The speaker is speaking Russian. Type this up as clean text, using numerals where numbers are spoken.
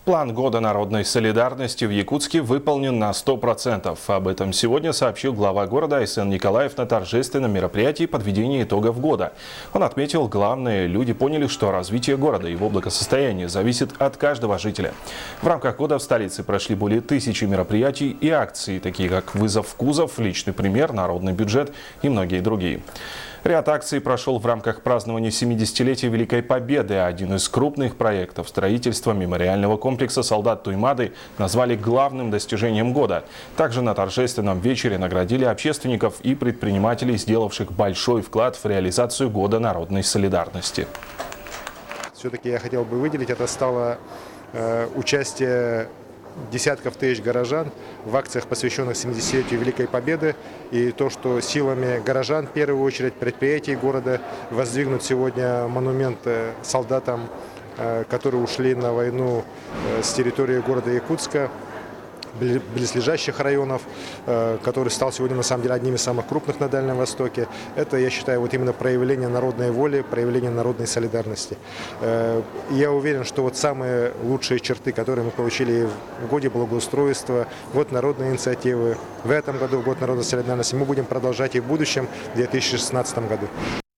План года народной солидарности в Якутске выполнен на 100%. Об этом сегодня сообщил глава города Айсен Николаев на торжественном мероприятии подведения итогов года. Он отметил, главное, люди поняли, что развитие города и его благосостояние зависит от каждого жителя. В рамках года в столице прошли более 1000 мероприятий и акций, такие как «Вызов в кузов», «Личный пример», «Народный бюджет» и многие другие. Ряд акций прошел в рамках празднования 70-летия Великой Победы. Один из крупных проектов строительства мемориального комплекса солдат Туймады назвали главным достижением года. Также на торжественном вечере наградили общественников и предпринимателей, сделавших большой вклад в реализацию года народной солидарности. Все-таки я хотел бы выделить, это стало участие десятков тысяч горожан в акциях, посвященных 70-летию Великой Победы. И то, что силами горожан, в первую очередь предприятий города, воздвигнут сегодня монумент солдатам, которые ушли на войну с территории города Якутска, близлежащих районов, который стал сегодня на самом деле одним из самых крупных на Дальнем Востоке. Это, я считаю, вот именно проявление народной воли, проявление народной солидарности. Я уверен, что вот самые лучшие черты, которые мы получили в годе благоустройства, год народной инициативы, в этом году, в год народной солидарности, мы будем продолжать и в будущем, в 2016 году.